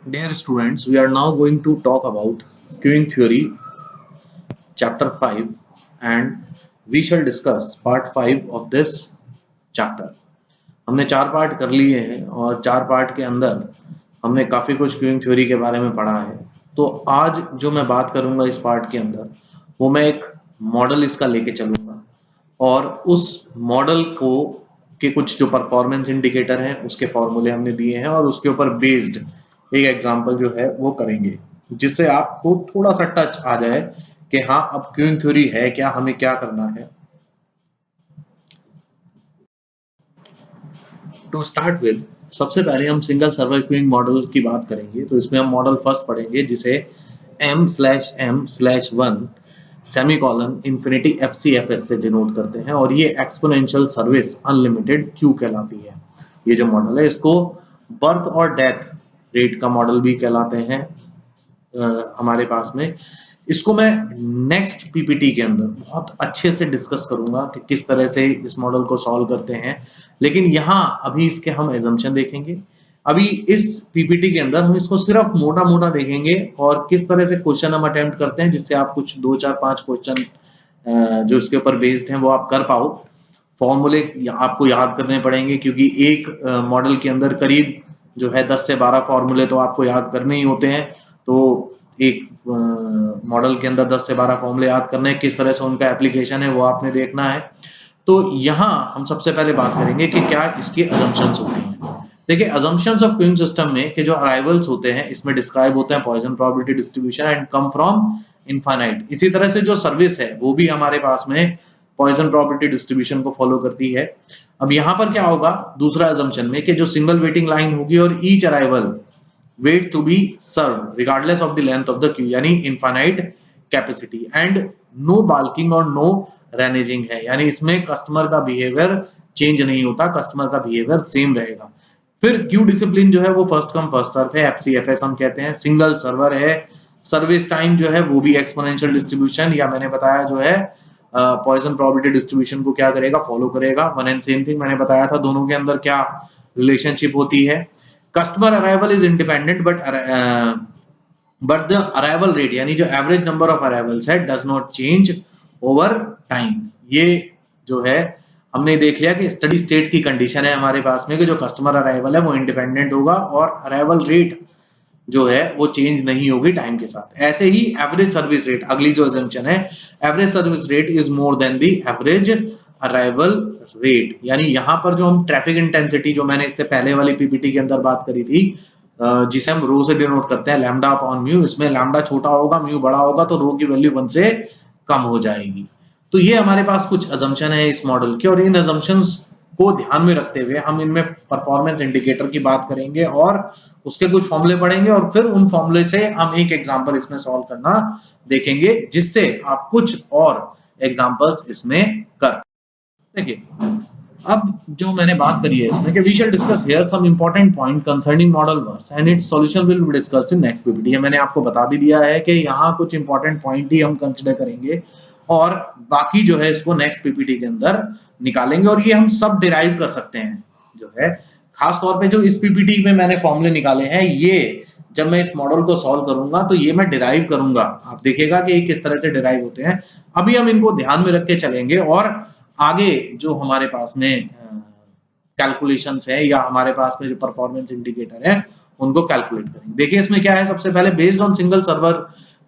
Dear students, we are now going to talk about queuing theory, chapter 5, and we shall discuss part 5 of this chapter. हमने 4 part कर लिए हैं और 4 part के अंदर हमने काफ़ी कुछ क्यूइंग थ्योरी के बारे में पढ़ा है। तो आज जो मैं बात करूंगा इस पार्ट के अंदर वो मैं एक मॉडल इसका लेके चलूंगा और उस मॉडल को के कुछ जो परफॉर्मेंस इंडिकेटर हैं उसके फॉर्मूले हमने दिए हैं और उसके ऊपर बेस्ड एक एग्जांपल जो है वो करेंगे जिससे आपको थोड़ा सा टच आ जाए कि हाँ अब क्यूइंग थ्योरी है क्या, हमें क्या करना है। टू स्टार्ट विद सबसे पहले हम सिंगल सर्वर क्यूइंग मॉडल की बात करेंगे। तो इसमें हम मॉडल फर्स्ट पढ़ेंगे जिसे m/m/1 सेमीकोलन इंफिनिटी FCFS से डिनोट करते हैं और ये एक्सपोनेंशियल सर्विस अनलिमिटेड क्यू कहलाती है। ये जो मॉडल है इसको बर्थ और डेथ रेट का मॉडल भी कहलाते हैं हमारे पास में। इसको मैं नेक्स्ट पीपीटी के अंदर बहुत अच्छे से डिस्कस करूंगा कि किस तरह से इस मॉडल को सॉल्व करते हैं, लेकिन यहाँ अभी इसके हम एजम्पशन देखेंगे। अभी इस पीपीटी के अंदर हम इसको सिर्फ मोटा मोटा देखेंगे और किस तरह से क्वेश्चन हम अटेम्प्ट करते हैं जिससे आप कुछ 2 4 5 क्वेश्चन जो इसके ऊपर बेस्ड हैं वो आप कर पाओ। फॉर्मूले आपको याद करने पड़ेंगे क्योंकि एक मॉडल के अंदर करीब जो है 10 से 12 फॉर्मूले तो आपको याद करने ही होते हैं। तो एक मॉडल के अंदर 10 से 12 फॉर्मूले याद करने हैं, किस तरह से उनका एप्लीकेशन है वो आपने देखना है। तो यहाँ हम सबसे पहले बात करेंगे कि क्या इसके अजम्पशंस होते हैं। देखिए अजम्पशंस ऑफ क्यूइंग सिस्टम में कि जो अराइवल्स होते हैं इसमें डिस्क्राइब होते हैं Poisson probability distribution and come from infinite. इसी तरह से जो सर्विस है वो भी हमारे पास में पॉइजन प्रोबेबिलिटी डिस्ट्रीब्यूशन को फॉलो करती है। अब यहाँ पर क्या होगा दूसरा अजम्पशन में कि जो सिंगल वेटिंग लाइन होगी और each arrival wait to be served regardless of the length of the queue यानी infinite capacity and no bulking और no renaging है, यानी इसमें कस्टमर का बिहेवियर चेंज नहीं होता, कस्टमर का बिहेवियर सेम रहेगा। फिर क्यू डिसिप्लिन जो है वो फर्स्ट कम फर्स्ट सर्व है, FCFS हम कहते हैं। सिंगल सर्वर है, सर्विस टाइम जो है वो भी एक्सपोनेंशियल डिस्ट्रीब्यूशन या मैंने बताया जो है पॉइजन प्रोबेबिलिटी डिस्ट्रीब्यूशन को क्या करेगा फॉलो करेगा। वन एंड सेम थिंग मैंने बताया था दोनों के अंदर क्या रिलेशनशिप होती है। Customer arrival is independent but the arrival rate यानी जो एवरेज नंबर ऑफ अराइवल्स है does not change over time. ये जो है हमने देख लिया कि स्टडी स्टेट की कंडीशन है हमारे पास में कि जो कस्टमर अराइवल है वो इंडिपेंडेंट होगा और अराइवल रेट जो है वो चेंज नहीं होगी टाइम के साथ। ऐसे ही एवरेज सर्विस रेट, अगली जो अजम्पशन है, average service rate is more than the average arrival rate. यानी यहाँ पर जो हम ट्रैफिक इंटेंसिटी जो मैंने इससे पहले वाली पीपीटी के अंदर बात करी थी जिसे हम रो से डिनोट करते हैं लैम्डा अपॉन म्यू, इसमें लैम्डा छोटा होगा म्यू बड़ा होगा तो रो की वैल्यू 1 से कम हो जाएगी। तो ये हमारे पास कुछ अजम्पशन है इस मॉडल के और इन अजम्पशंस को ध्यान में रखते हुए हम इनमें परफॉर्मेंस इंडिकेटर की बात करेंगे और उसके कुछ फॉर्मूले पढ़ेंगे और फिर उन फॉर्मूले से हम एक एग्जांपल इसमें सॉल्व करना देखेंगे जिससे आप कुछ और एग्जांपल्स इसमें कर। देखिए अब जो मैंने बात करी है इसमें कि we shall discuss here some important point concerning model works and its solution will be discussed in next PPT. ये मैंने आपको बता भी दिया है कि यहाँ कुछ इंपॉर्टेंट पॉइंट ही हम कंसीडर करेंगे और बाकी जो है इसको नेक्स्ट पीपीटी के अंदर निकालेंगे और ये हम सब डिराइव कर सकते हैं जो है। खास तौर पे जो इस पीपीटी में मैंने फॉर्मूले निकाले हैं ये जब मैं इस मॉडल को सॉल्व करूंगा तो ये मैं डिराइव करूंगा, आप देखिएगा कि किस तरह से डिराइव होते हैं। अभी हम इनको ध्यान में रख के चलेंगे और आगे जो हमारे पास में कैलकुलेशंस है या हमारे पास में जो परफॉर्मेंस इंडिकेटर है उनको कैलकुलेट करेंगे। देखिए इसमें क्या है, सबसे पहले based on single server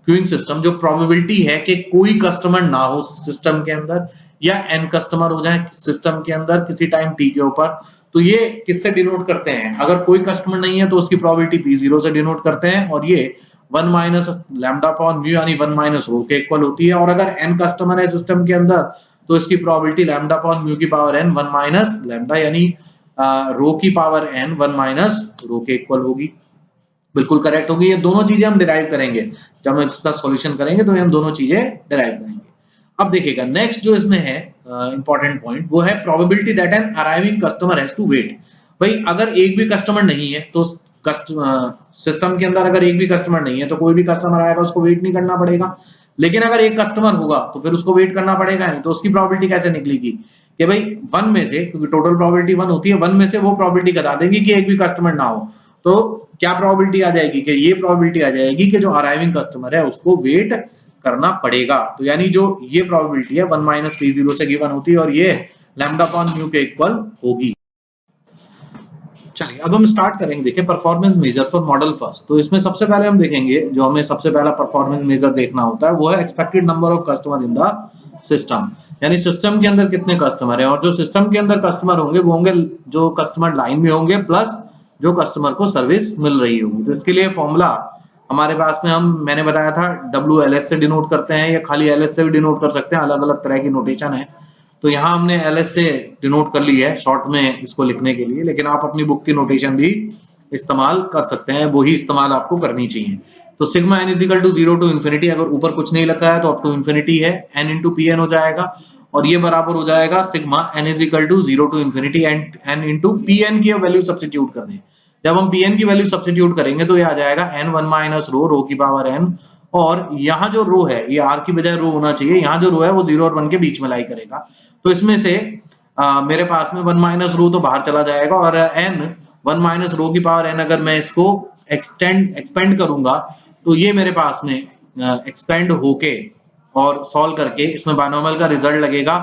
queuing system जो प्रोबेबिलिटी है कि कोई कस्टमर ना हो सिस्टम के अंदर या n कस्टमर हो जाए सिस्टम के अंदर किसी टाइम t के ऊपर, तो ये किससे डिनोट करते हैं, अगर कोई कस्टमर नहीं है तो उसकी प्रोबेबिलिटी p0 से डिनोट करते हैं और ये 1 माइनस लैम्डा अपॉन म्यू यानी 1 माइनस रो के इक्वल होती है। और अगर n कस्टमर है सिस्टम के अंदर तो इसकी प्रोबेबिलिटी लैम्डा अपॉन म्यू की पावर n 1 माइनस लैम्डा यानी रो की पावर n 1 माइनस रो के इक्वल होगी। बिल्कुल करेक्ट होगी। ये दोनों चीजें हम डिराइव करेंगे जब हम इसका सॉल्यूशन करेंगे तो हम दोनों चीजें डिराइव करेंगे। अब देखिएगा नेक्स्ट जो इसमें है इंपॉर्टेंट पॉइंट वो है probability that an arriving customer has to wait. भाई अगर एक भी कस्टमर नहीं है तो सिस्टम के अंदर अगर एक भी कस्टमर नहीं है तो कोई भी कस्टमर आएगा उसको वेट नहीं करना पड़ेगा, लेकिन अगर एक कस्टमर होगा तो फिर उसको वेट करना पड़ेगा नहीं। तो उसकी प्रोबेबिलिटी कैसे निकलेगी कि भाई 1 में से, क्योंकि टोटल प्रोबेबिलिटी 1 होती है, 1 में से वो प्रोबेबिलिटी घटा देंगे कि एक भी कस्टमर ना हो तो क्या प्रोबेबिलिटी आ जाएगी कि ये प्रोबेबिलिटी आ जाएगी कि जो अराइविंग कस्टमर है उसको वेट करना पड़ेगा। तो यानी जो ये प्रोबेबिलिटी है 1 माइनस पी जीरो से गिवन होती है और ये लैम्डा अपॉन म्यू के इक्वल होगी। चलिए अब हम स्टार्ट करेंगे। देखिए performance measure for model first. तो इसमें सबसे पहले हम देखेंगे, जो हमें सबसे पहला परफॉर्मेंस मेजर देखना होता है वो है expected number of customer in the system, यानी सिस्टम के अंदर कितने कस्टमर हैं, और जो सिस्टम के अंदर कस्टमर होंगे वो होंगे जो कस्टमर लाइन में होंगे प्लस जो कस्टमर को सर्विस मिल रही होगी। तो इसके लिए फॉर्मूला हमारे पास में मैंने बताया था WLS से डिनोट करते हैं या खाली LS से भी डिनोट कर सकते हैं, अलग अलग तरह की नोटेशन है। तो यहाँ हमने LS से डिनोट कर ली है शॉर्ट में इसको लिखने के लिए, लेकिन आप अपनी बुक की नोटेशन भी इस्तेमाल कर सकते हैं, वही इस्तेमाल आपको करनी चाहिए। तो sigma n is equal to 0 to infinity, अगर ऊपर कुछ नहीं लिखा है तो अप टू इन्फिनिटी है, n इंटू पी एन हो जाएगा, और ये बराबर हो जाएगा sigma n is equal to 0 to infinity n into P N की वैल्यू सब्स्टिट्यूट कर दें। जब हम पी एन की वैल्यू सब्स्टिट्यूट करेंगे तो ये आ जाएगा n 1 माइनस रो की पावर n, और यहाँ जो रो है ये r की बजाय रो होना चाहिए, यहाँ जो रो है वो 0 और 1 के बीच में लाई करेगा। तो इसमें से मेरे पास में 1 माइनस रो तो बाहर चला जाएगा, और n 1 माइनस रो की पावर n अगर मैं इसको एक्सपेंड करूंगा तो ये मेरे पास में एक्सपेंड होके और सॉल्व करके इसमें बायनोमियल का रिजल्ट लगेगा।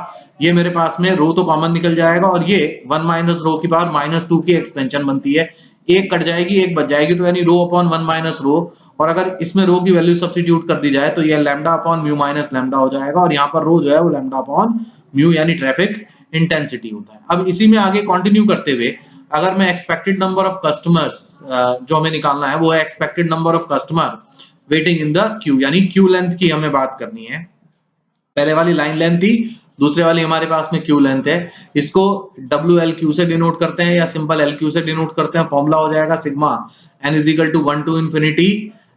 ये मेरे पास में रो तो कॉमन निकल जाएगा, और ये 1 माइनस रो की पावर -2 की एक्सपेंशन बनती है, एक कट जाएगी एक बच जाएगी, तो यानी रो अपॉन 1 माइनस रो, और अगर इसमें रो की वैल्यू सब्स्टिट्यूट कर दी जाए तो ये lambda upon mu minus lambda हो जाएगा, और यहाँ पर रो जो है वो लैम्डा अपॉन म्यू यानी ट्रैफिक इंटेंसिटी होता है। अब इसी में आगे कंटिन्यू करते हुए अगर मैं एक्सपेक्टेड नंबर ऑफ कस्टमर्स जो हमें निकालना है वो है expected number of customer waiting in the Q, यानी क्यू लेंथ की हमें बात करनी है। पहले वाली लाइन लेंथ थी, दूसरे वाली हमारे पास में क्यू लेंथ है। इसको WLQ से डिनोट करते हैं या सिंपल LQ से डिनोट करते हैं। फॉर्मूला हो जाएगा sigma n is equal to 1 to infinity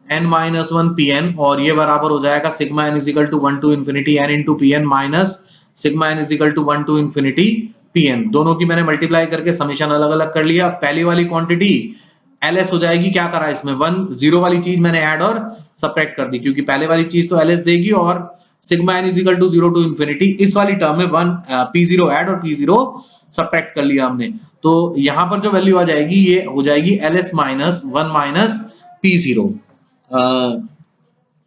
n minus 1 pn, और ये बराबर हो जाएगा sigma n is equal to 1 to infinity n into pn minus sigma n is equal to 1 to infinity pn। दोनों की मैंने मल्टीप्लाई करके समीशन अलग अलग कर लिया। पहली वाली क्वांटिटी LS हो जाएगी, क्या करा इसमें 1 0 वाली चीज मैंने ऐड और सबट्रैक्ट कर दी, क्योंकि पहले वाली चीज तो LS देगी, और sigma n is equal to 0 to infinity इस वाली टर्म में 1 P0 ऐड और P0 सबट्रैक्ट कर लिया हमने। तो यहाँ पर जो वैल्यू आ जाएगी ये हो जाएगी LS माइनस 1 माइनस P0,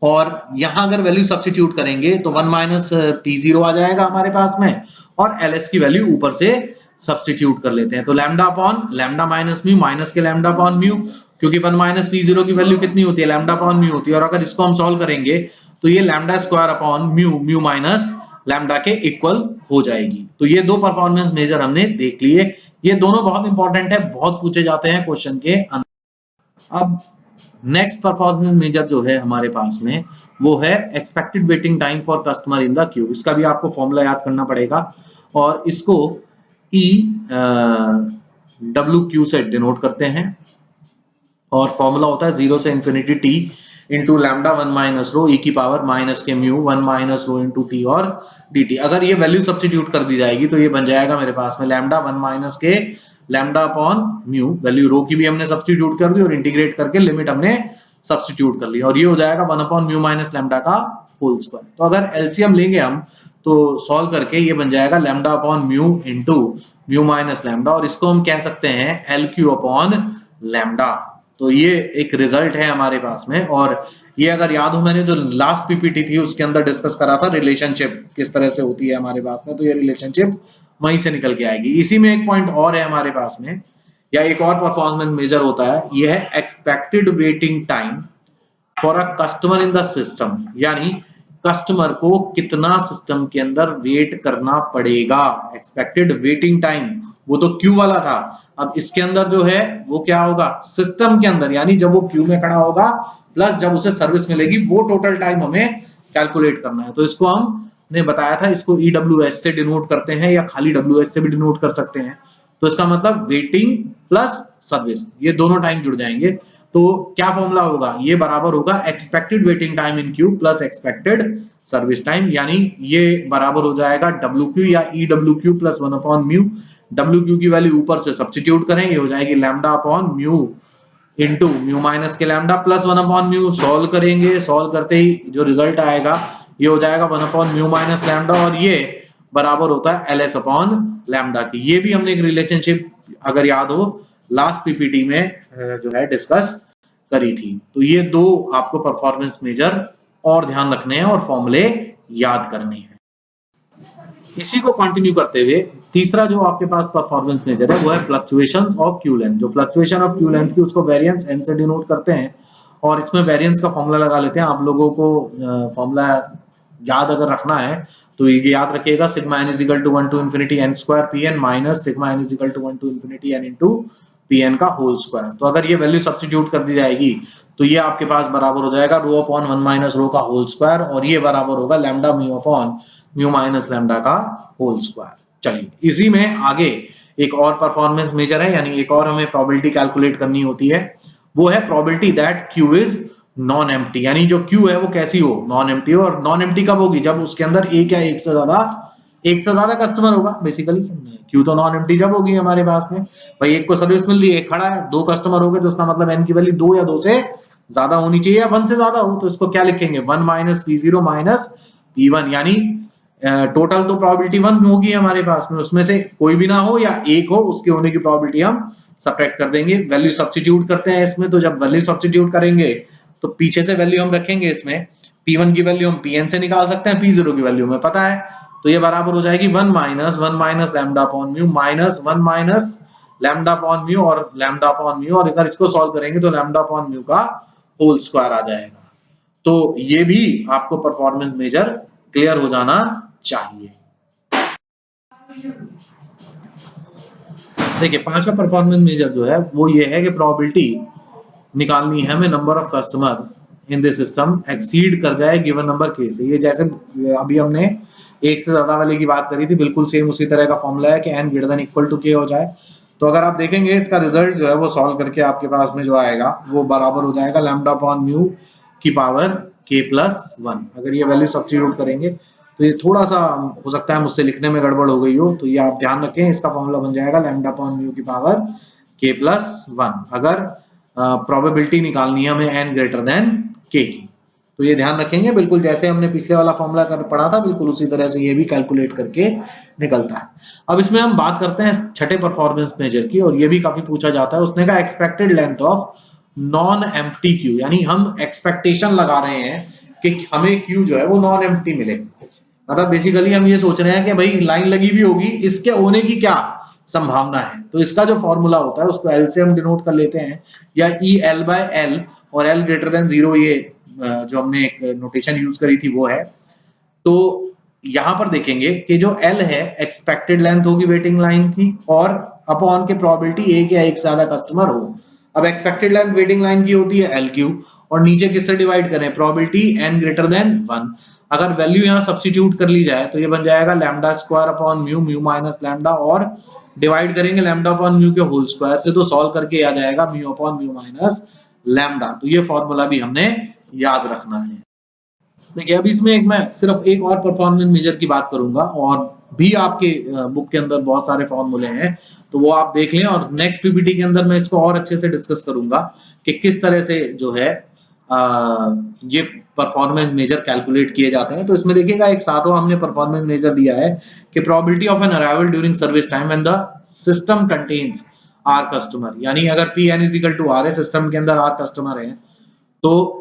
और यहाँ अगर वैल्यू सब्स्टिट्यूट करेंगे तो 1 माइनस P0 आ जाएगा हमारे पास में, और LS की वैल्यू ऊपर से सब्स्टिट्यूट कर लेते हैं। तो lambda upon lambda minus mu minus के लैम्डा अपॉन म्यू, क्योंकि 1 माइनस P0 की वैल्यू कितनी होती है लैम्डा अपॉन म्यू होती है, और अगर इसको हम सॉल्व करेंगे तो ये lambda square upon mu minus lambda के इक्वल हो जाएगी। तो ये दो परफॉर्मेंस मेजर हमने देख लिए, ये दोनों बहुत इंपॉर्टेंट है, बहुत पूछे जाते हैं क्वेश्चन के अंदर। अब नेक्स्ट परफॉर्मेंस मेजर जो है हमारे पास में वो है expected waiting time for customer in the Q. इसका भी आपको फॉर्मूला याद करना पड़ेगा, और इसको WQ से डिनोट करते हैं, और फॉर्मूला होता है 0 से infinity t into lambda 1 minus rho e की पावर माइनस के mu 1 minus rho into T और dt। अगर ये वैल्यू सब्स्टिट्यूट कर दी जाएगी तो ये बन जाएगा मेरे पास में लैम्डा 1 माइनस के लैम्डा अपॉन म्यू, वैल्यू रो की भी हमने सब्स्टिट्यूट कर दी और इंटीग्रेट करके लिमिट हमने सब्स्टिट्यूट कर ली, और ये हो जाएगा 1 अपॉन म्यू माइनस लैम्डा का होल स्क्वायर। तो अगर एलसीएम लेंगे हम तो सॉल्व करके ये बन जाएगा lambda upon mu into mu minus lambda, और इसको हम कह सकते हैं LQ अपॉन लैम्डा। तो ये एक रिजल्ट है हमारे पास में, और ये अगर याद हो मैंने जो लास्ट पीपीटी थी उसके अंदर डिस्कस करा था रिलेशनशिप किस तरह से होती है हमारे पास में, तो ये रिलेशनशिप वहीं से निकल के आएगी। इसी में एक पॉइंट और है हमारे पास में, या एक और परफॉर्मेंस मेजर होता है, ये है expected waiting time for a customer in the system, यानी कस्टमर को कितना सिस्टम के अंदर वेट करना पड़ेगा। एक्सपेक्टेड वेटिंग टाइम वो तो क्यू वाला था, अब इसके अंदर जो है वो क्या होगा सिस्टम के अंदर, यानी जब वो क्यू में खड़ा होगा प्लस जब उसे सर्विस मिलेगी वो टोटल टाइम हमें कैलकुलेट करना है। तो इसको हमने बताया था, इसको EWS से डिनोट करते हैं या खाली WS से भी डिनोट कर सकते हैं। तो इसका मतलब वेटिंग प्लस सर्विस, ये दोनों टाइम जुड़ जाएंगे। तो क्या फॉर्मूला होगा, ये बराबर होगा expected waiting time in queue plus expected service time, यानी ये बराबर हो जाएगा WQ या EWQ plus 1 upon mu. WQ की वैल्यू ऊपर से सब्स्टिट्यूट करें, ये हो जाएगी lambda upon mu into mu minus के lambda plus 1 upon mu. Solve करेंगे, सॉल्व करते ही जो रिजल्ट आएगा ये हो जाएगा 1 अपॉन म्यू माइनस लैम्डा, और ये बराबर होता है LS अपॉन लैम्डा की। ये भी हमने एक रिलेशनशिप अगर याद हो लास्ट पीपीटी में जो है डिस्कस करी थी। तो ये दो आपको परफॉर्मेंस मेजर और ध्यान रखने हैं और फॉर्मूले याद करने हैं। इसी को कंटिन्यू करते हुए तीसरा जो आपके पास परफॉर्मेंस मेजर है वो है फ्लक्चुएशंस ऑफ क्यू लेंथ। जो फ्लक्चुएशन ऑफ क्यू लेंथ की उसको वेरिएंस एन से डिनोट करते हैं और इसमें वेरिएंस का फॉर्मूला लगा लेते हैं। आप लोगों को फॉर्मूला याद अगर रखना है तो ये याद रखिएगा, sigma N is equal to 1 to infinity N square P N minus sigma N is equal to 1 to infinity N into P N का होल स्क्वायर। तो अगर ये वैल्यू सब्स्टिट्यूट कर दी जाएगी तो ये आपके पास बराबर हो जाएगा रो अपॉन 1 माइनस रो का होल स्क्वायर और ये बराबर होगा lambda mu upon mu minus lambda का होल स्क्वायर। चलिए इसी में आगे एक और परफॉर्मेंस मेजर है, यानी एक और हमें प्रोबेबिलिटी कैलकुलेट करनी होती है, वो है probability that Q is non empty. यानी जो क्यू है वो कैसी हो, नॉन एम्प्टी हो। और नॉन एम्प्टी कब होगी, जब उसके अंदर एक या एक से ज्यादा कस्टमर होगा। बेसिकली क्यू तो नॉन एम्प्टी जब होगी हमारे पास में, भाई एक को सर्विस मिल रही है, एक खड़ा है, दो कस्टमर हो गए तो उसका मतलब एन की वैल्यू 2 या 2 से ज्यादा होनी चाहिए या 1 से ज्यादा हो। तो इसको क्या लिखेंगे, 1 माइनस P0 माइनस P1, यानी टोटल तो प्रोबेबिलिटी 1 होगी हमारे पास में, उसमें से कोई भी ना हो या एक हो, उसके होने की प्रोबेबिलिटी हम सब्ट्रैक्ट कर देंगे। वैल्यू सब्स्टिट्यूट करते हैं इसमें, तो जब वैल्यू सब्स्टिट्यूट करेंगे तो पीछे से वैल्यू हम रखेंगे इसमें, P1 की वैल्यू हम Pn से निकाल सकते हैं, P0 की वैल्यू हमें पता है, तो ये बराबर हो जाएगी 1 minus lambda upon mu minus 1 minus lambda upon mu और लैम्डा अपॉन म्यू, और अगर इसको सॉल्व करेंगे तो लैम्डा अपॉन म्यू का होल स्क्वायर आ जाएगा। तो ये भी आपको परफॉर्मेंस मेजर क्लियर हो जाना चाहिए। देखिए पांचवा परफॉर्मेंस मेजर जो है वो ये है कि प्रोबेबिलिटी निकालनी है हमें number of customer in this system exceed कर जाए गिवन नंबर के से। ये जैसे अभी हमने एक से ज्यादा वाले की बात करी थी, बिल्कुल सेम उसी तरह का फॉर्मूला है कि n greater than equal to k हो जाए। तो अगर आप देखेंगे इसका रिजल्ट जो है वो सॉल्व करके आपके पास में जो आएगा वो बराबर हो जाएगा लैम्डा अपॉन म्यू की पावर k प्लस 1। अगर ये वैल्यू सब्स्टिट्यूट करेंगे तो ये थोड़ा सा हो सकता है मुझसे लिखने में गड़बड़ हो गई हो, तो ये आप ध्यान रखें, इसका फॉर्मूला बन जाएगा लैम्डा अपॉन म्यू की पावर k प्लस 1 अगर प्रोबेबिलिटी निकालनी है हमें n ग्रेटर देन k की। तो ये ध्यान रखेंगे, बिल्कुल जैसे हमने पिछले वाला फॉर्मूला कर पढ़ा था बिल्कुल उसी तरह से ये भी कैलकुलेट करके निकलता है। अब इसमें हम बात करते हैं छठे परफॉर्मेंस मेजर की, और ये भी काफी पूछा जाता है। उसने कहा expected length of non empty Q, यानी हम एक्सपेक्टेशन लगा रहे हैं कि हमें क्यू जो है वो नॉन एम्प्टी मिले। मतलब बेसिकली हम ये सोच रहे हैं कि भाई लाइन लगी भी होगी, इसके होने की क्या संभावना है। तो इसका जो फॉर्मूला होता है उसको एल से हम डिनोट कर लेते हैं, या ई एल बाय एल, और एल ग्रेटर देन 0 ये जो हमने एक नोटेशन यूज करी थी वो है। तो यहां पर देखेंगे कि जो एल है एक्सपेक्टेड लेंथ होगी वेटिंग लाइन की, और अपॉन के प्रोबेबिलिटी एक या एक से ज्यादा कस्टमर हो। अब एक्सपेक्टेड लेंथ वेटिंग लाइन की होती है एल क्यू, और नीचे किससे डिवाइड करें, प्रोबेबिलिटी एन ग्रेटर देन 1। अगर वैल्यू यहाँ सब्स्टिट्यूट कर ली जाए तो ये बन जाएगा lambda square upon mu, mu minus lambda, और डिवाइड करेंगे लैम्डा अपॉन म्यू के होल स्क्वायर से, तो सॉल्व करके आ जाएगा mu upon mu minus lambda. तो ये फॉर्मूला भी हमने याद रखना है। देखिए अब इसमें मैं सिर्फ एक और परफॉर्मेंस मेजर की बात करूंगा, और भी आपके बुक के अंदर बहुत सारे फॉर्मूले हैं तो वो आप देख लें, और नेक्स्ट पीपीटी के अंदर मैं इसको और अच्छे से डिस्कस करूंगा कि किस तरह से जो है ये परफॉर्मेंस मेजर कैलकुलेट किए जाते हैं। तो इसमें देखिएगा एक सातवां हमने परफॉर्मेंस मेजर दिया है कि probability of an arrival during service time when the system contains R customer, यानी अगर Pn is equal to R है, सिस्टम के अंदर आर कस्टमर है, तो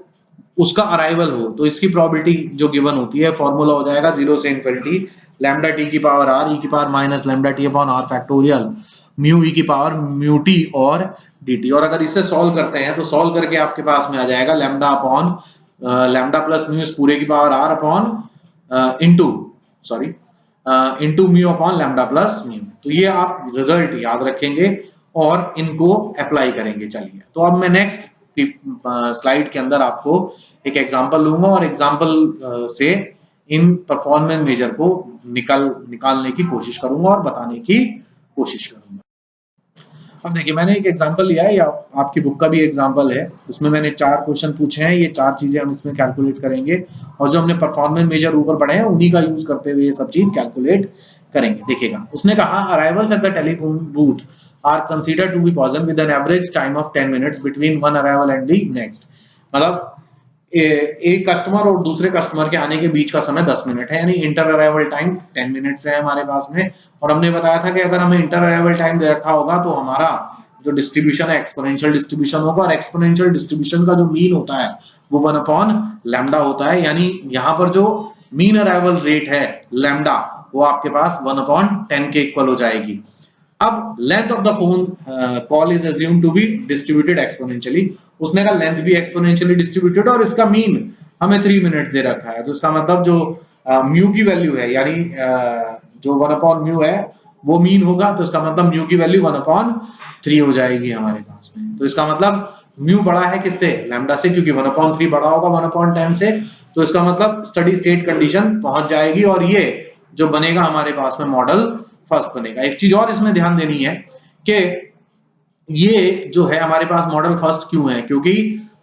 उसका अराइवल हो तो इसकी प्रोबेबिलिटी जो गिवन होती है फॉर्मूला हो जाएगा 0 से इन्फिनिटी लैम्डा टी की पावर आर ई की power minus lambda T upon R factorial mu E की पावर म्यू टी और डी टी। और अगर इसे सॉल्व करते हैं तो सॉल्व करके आपके पास में आ जाएगा lambda upon lambda plus mu इस पूरे की power R upon into mu upon lambda plus mu. तो ये आप रिजल्ट याद रखेंगे और इनको अप्लाई करेंगे। चलिए तो अब मैं नेक्स्ट स्लाइड के अंदर आपको एक एग्जांपल लूंगा और एग्जांपल से इन परफॉर्मेंस मेजर को निकालने की कोशिश करूंगा और बताने की कोशिश करूंगा। अब देखिए मैंने एक एग्जांपल लिया है, या आपकी बुक का भी एग्जांपल है, उसमें मैंने 4 क्वेश्चन पूछे हैं। ये 4 चीजें हम इसमें कैलकुलेट करेंगे, और जो हमने परफॉर्मेंस मेजर ऊपर पढ़े हैं उन्हीं का यूज करते हुए ये सब चीज कैलकुलेट करेंगे। देखिएगा उसने कहा arrivals at the telephone booth are considered to be present with an average time of 10 minutes between one arrival and the next। मतलब एक कस्टमर और दूसरे कस्टमर के आने के बीच का समय 10 मिनट है, यानी इंटर अराइवल टाइम 10 मिनट्स है हमारे पास में। और हमने बताया था कि अगर हमें इंटर अराइवल टाइम दे रखा होगा तो हमारा जो डिस्ट्रीब्यूशन है एक्सपोनेंशियल डिस्ट्रीब्यूशन होगा, और एक्सपोनेंशियल डिस्ट्रीब्यूशन का जो मीन होता है वो 1/लैम्डा होता है, यानी यहाँ पर जो मीन अराइवल रेट है लैम्डा वो आपके पास 1/10 के इक्वल हो जाएगी। अब length of the phone call is assumed to be distributed exponentially, उसने कहा लेंथ भी एक्सपोनेंशियली डिस्ट्रीब्यूटेड और इसका मीन हमें 3 मिनट दे रखा है, तो इसका मतलब जो म्यू की वैल्यू है यानी जो 1/म्यू है वो मीन होगा, तो इसका मतलब म्यू की वैल्यू 1/3 हो जाएगी हमारे पास में। तो इसका मतलब म्यू बड़ा है किससे, लैम्डा से, क्योंकि 1/3 बड़ा होगा 1/10 से, तो इसका मतलब स्टडी स्टेट कंडीशन पहुंच जाएगी और ये जो बनेगा हमारे पास में मॉडल फर्स्ट बनेगा। एक चीज और इसमें ध्यान देनी है कि ये जो है हमारे पास मॉडल फर्स्ट क्यों है, क्योंकि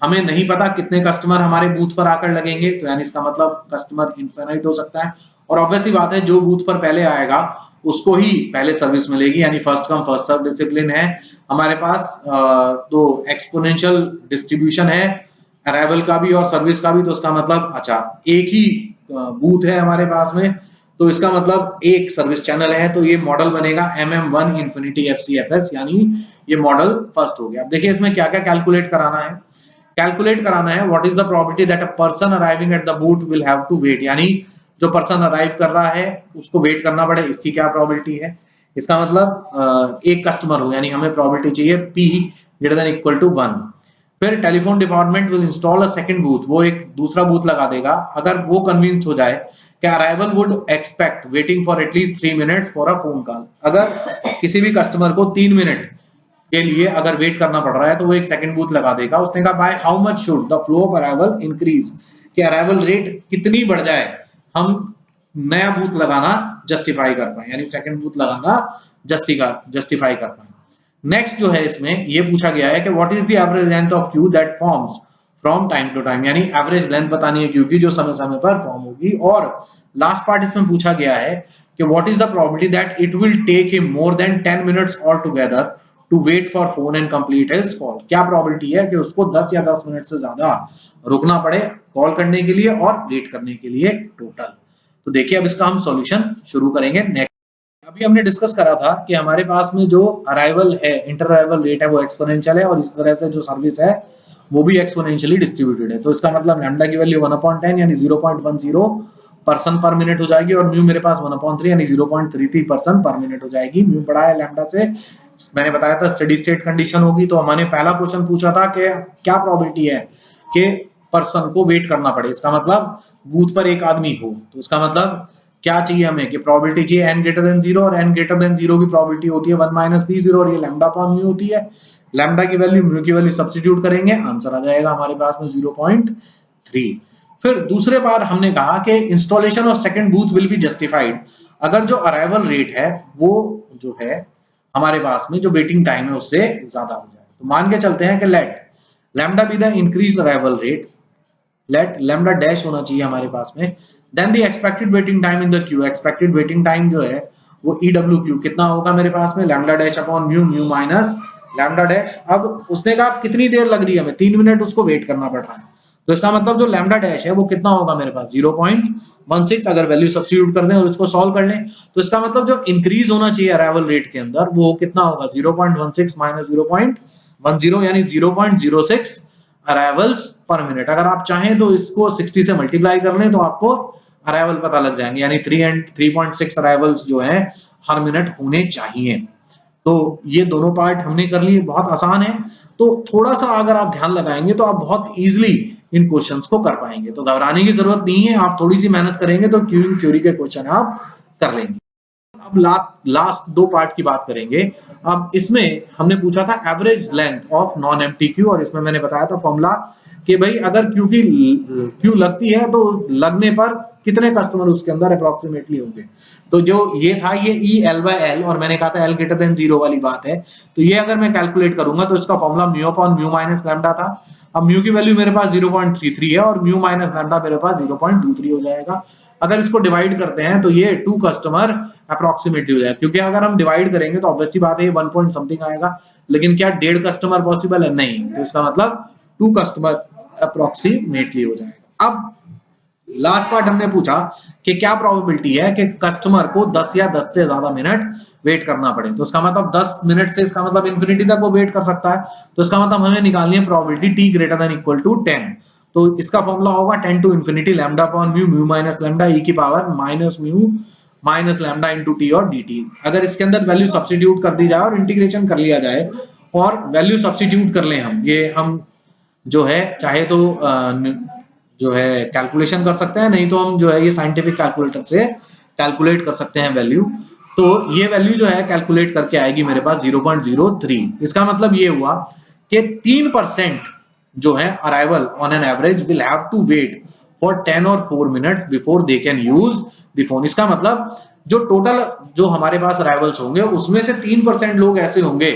हमें नहीं पता कितने कस्टमर हमारे बूथ पर आकर लगेंगे, तो यानी इसका मतलब कस्टमर इनफिनिट हो सकता है, और ऑब्वियसली बात है जो बूथ पर पहले आएगा उसको ही पहले सर्विस मिलेगी, यानी first come first serve discipline है हमारे पास। तो एक्सपोनेंशियल डिस्ट्रीब्यूशन है अराइवल का भी और सर्विस का भी, तो उसका मतलब अच्छा एक ही बूथ है हमारे पास में, तो इसका मतलब एक सर्विस चैनल है, तो ये मॉडल बनेगा MM1 इन्फिनिटी FCFS, यानी ये मॉडल फर्स्ट हो गया। अब देखिए इसमें क्या क्या कैलकुलेट कराना है, कैलकुलेट कराना है what is the probability that a person arriving at the booth will have to wait, यानी जो पर्सन अराइव कर रहा है उसको वेट करना पड़े, इसकी क्या प्रोबेबिलिटी है। इसका मतलब एक कस्टमर हो, यानी हमें प्रोबेबिलिटी चाहिए P greater than equal to 1। फिर telephone department will install a second booth, वो एक दूसरा बूथ लगा देगा अगर वो कन्विंस हो जाए कि arrival would expect waiting for at least 3 minutes for a phone call, अगर किसी भी कस्टमर को 3 मिनट के लिए अगर वेट करना पड़ रहा है तो वो एक सेकंड बूथ लगा देगा। उसने कहा by how much should the flow of arrival increase, कि अराइवल रेट कितनी बढ़ जाए हम नया बूथ लगाना जस्टिफाई कर पाए, यानी सेकंड बूथ लगाना जस्टिफाई कर पाए। नेक्स्ट जो है इसमें ये पूछा गया है कि what is the average length of queue that forms from time to time, यानी एवरेज लेंथ बतानी है क्यू की जो समय समय पर फॉर्म होगी। और लास्ट पार्ट इसमें पूछा गया है कि what is the probability that it will take him more than 10 minutes all together to wait for phone and complete his call, क्या प्रोबेबिलिटी है कि उसको 10 या 10 मिनट से ज्यादा रुकना पड़े कॉल करने के लिए और वेट करने के लिए टोटल। तो देखिए अब इसका हम सॉल्यूशन शुरू करेंगे। नेक्स्ट अभी हमने डिस्कस करा था कि हमारे पास में जो अराइवल है इंटर अराइवल रेट है वो एक्सपोनेंशियल है, और इस तरह से जो सर्विस है वो भी एक्सपोनेंशियली डिस्ट्रीब्यूटेड है, तो इसका मतलब लैम्डा की वैल्यू 1/10 यानी 0.10 पर्सन पर मिनट हो जाएगी, और म्यू मेरे पास 1/3 यानी 0.33 पर्सन पर मिनट हो जाएगी। म्यू बड़ा है लैम्डा से, मैंने बताया था स्टडी स्टेट कंडीशन होगी, तो हमने पहला क्वेश्चन पूछा था कि क्या प्रोबेबिलिटी है कि पर्सन को वेट करना पड़े, इसका मतलब बूथ पर एक आदमी हो, तो इसका मतलब क्या चाहिए हमें कि प्रोबेबिलिटी चाहिए n ग्रेटर देन 0, और n ग्रेटर देन 0 की प्रोबेबिलिटी होती है 1 - b0 और ये लैम्डा अपॉन म्यू होती है। लैम्डा की वैल्यू म्यू की वैल्यू सब्स्टिट्यूट करेंगे, आंसर आ जाएगा हमारे पास में 0.3। फिर दूसरे बार हमने कहा कि installation of second booth will be justified, अगर जो अराइवल रेट है वो जो है हमारे पास में जो वेटिंग टाइम है उससे ज्यादा हो जाए, तो मान के चलते हैं कि let lambda be the increase arrival rate, let lambda dash होना चाहिए हमारे पास में, then the expected waiting time in the queue, expected waiting time जो है वो EWQ कितना होगा मेरे पास में lambda dash upon mu, mu minus lambda dash. अब उसने कहा कितनी देर लग रही है हमें, 3 मिनट उसको वेट करना पड़ रहा है, तो इसका मतलब जो लैम्डा डैश है वो कितना होगा मेरे पास 0.16, अगर वैल्यू सब्स्टिट्यूट कर दें और इसको सॉल्व कर लें तो इसका मतलब जो इंक्रीज होना चाहिए अराइवल रेट के अंदर वो कितना होगा 0.16 माइनस 0.10 यानी 0.06 अराइवल्स पर मिनट। अगर आप चाहें तो इसको 60 से मल्टीप्लाई कर लें तो आपको अराइवल पता लग जाएंगे, यानी 3.6 अराइवल्स जो है हर मिनट होने चाहिए। तो ये दोनों पार्ट हमने कर लिए, बहुत आसान है, तो थोड़ा सा अगर आप ध्यान लगाएंगे तो आप बहुत इजीली इन क्वेश्चंस को कर पाएंगे, तो घबराने की जरूरत नहीं है, आप थोड़ी सी मेहनत करेंगे तो क्यूइंग थ्योरी के क्वेश्चन आप कर लेंगे। अब लास्ट 2 पार्ट की बात करेंगे। अब इसमें हमने पूछा था average length of non empty Q, और इसमें मैंने बताया था फॉर्मूला कि भाई अगर क्यू लगती है तो लगने पर कितने कस्टमर उसके अंदर अप्रोक्सीमेटली होंगे, तो जो ये था ये EL/L, और मैंने कहा था L ग्रेटर देन 0 वाली बात है, तो ये अगर मैं कैलकुलेट करूंगा तो इसका formula mu upon mu minus lambda था। अब म्यू की वैल्यू मेरे पास 0.33 है और म्यू माइनस लैम्डा मेरे पास 0.23 हो जाएगा। अगर इसको डिवाइड करते हैं तो ये 2 कस्टमर अप्रोक्सीमेटली हो जाएगा, क्योंकि अगर हम डिवाइड करेंगे तो ऑब्वियसली बात है ये 1 पॉइंट समथिंग आएगा, लेकिन क्या 1.5 कस्टमर पॉसिबल है, नहीं, तो इसका मतलब 2 कस्टमर अप्रोक्सीमेटली हो जाएगा। अब लास्ट पार्ट हमने पूछा कि क्या प्रोबेबिलिटी है कि कस्टमर को 10 या 10 से ज्यादा मिनट वेट करना पड़े, तो इसका मतलब 10 मिनट से इसका मतलब इन्फिनिटी तक वो वेट कर सकता है, तो इसका मतलब हमें निकालनी है probability t greater than equal to 10। तो इसका फॉर्मूला होगा 10 to infinity lambda upon mu, mu minus lambda e की power minus mu minus lambda into T और dt। अगर इसके अंदर वैल्यू सब्स्टिट्यूट कर दी जाए और इंटीग्रेशन कर लिया जाए और वैल्यू सब्स्टिट्यूट कर लें हम जो है चाहे तो जो है कैलकुलेशन कर सकते हैं, नहीं तो हम जो है ये साइंटिफिक कैलकुलेटर से कैलकुलेट कर सकते हैं वैल्यू। तो ये वैल्यू जो है कैलकुलेट करके आएगी मेरे पास 0.03। इसका मतलब ये हुआ कि 3% जो है arrival on an average will have to wait for 10 और 4 minutes before they can use the phone. इसका मतलब जो टोटल जो हमारे पास अराइवल्स होंगे उसमें से 3% लोग ऐसे होंगे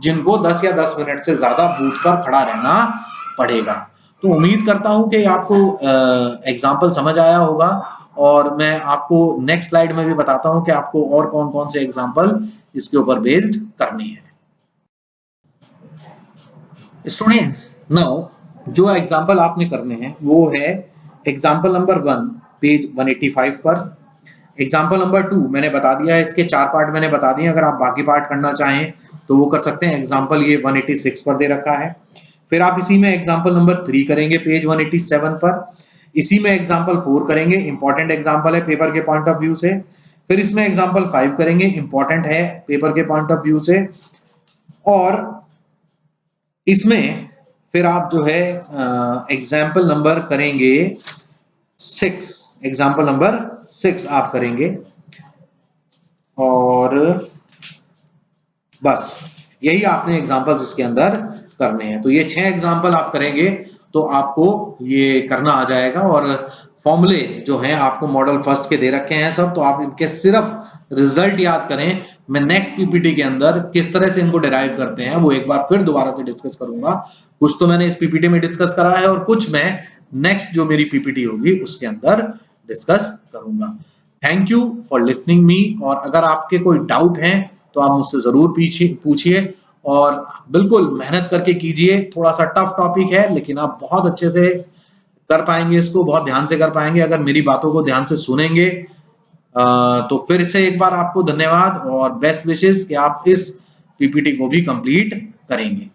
जिनको 10 या 10 मिनट से ज्यादा बूथ पर खड़ा रहना पड़ेगा। तो उम्मीद करता हूं कि आपको एग्जाम्पल समझ आया होगा, और मैं आपको नेक्स्ट स्लाइड में भी बताता हूं कि आपको और कौन कौन से एग्जाम्पल इसके ऊपर बेस्ड करने हैं। स्टूडेंट्स, नाउ जो एग्जाम्पल आपने करने हैं वो है एग्जाम्पल नंबर 1 पेज 185 पर। एग्जाम्पल नंबर 2 मैंने बता दिया है, इसके 4 पार्ट मैंने बता दिए, अगर आप बाकी पार्ट करना चाहें तो वो कर सकते हैं। एग्जाम्पल ये 186 पर दे रखा है। फिर आप इसी में एग्जाम्पल नंबर 3 करेंगे पेज 187 पर। इसी में एग्जाम्पल 4 करेंगे, इंपॉर्टेंट एग्जाम्पल है पेपर के पॉइंट ऑफ व्यू से। फिर इसमें एग्जाम्पल 5 करेंगे, इंपॉर्टेंट है पेपर के पॉइंट ऑफ व्यू से। और इसमें फिर आप जो है एग्जाम्पल नंबर करेंगे 6, एग्जाम्पल नंबर 6 आप करेंगे, और बस यही आपने एग्जाम्पल्स इसके अंदर करने हैं। तो ये 6 एग्जाम्पल आप करेंगे तो आपको ये करना आ जाएगा। और फॉर्मूले जो हैं आपको मॉडल फर्स्ट के दे रखे हैं सब, तो आप इनके सिर्फ रिजल्ट याद करें। मैं नेक्स्ट पीपीटी के अंदर किस तरह से इनको डिराइव करते हैं वो एक बार फिर दोबारा से डिस्कस करूंगा। कुछ तो मैंने इस पीपीटी में डिस्कस करा है और कुछ मैं नेक्स्ट जो मेरी पीपीटी होगी उसके अंदर डिस्कस करूंगा। Thank you for listening me, और अगर आपके कोई डाउट हैं तो आप मुझसे जरूर पूछिए, और बिल्कुल मेहनत करके कीजिए। थोड़ा सा टफ टॉपिक है लेकिन आप बहुत अच्छे से कर पाएंगे, इसको बहुत ध्यान से कर पाएंगे अगर मेरी बातों को ध्यान से सुनेंगे। तो फिर से एक बार आपको धन्यवाद और बेस्ट विशेस कि आप इस पीपीटी को भी कंप्लीट करेंगे।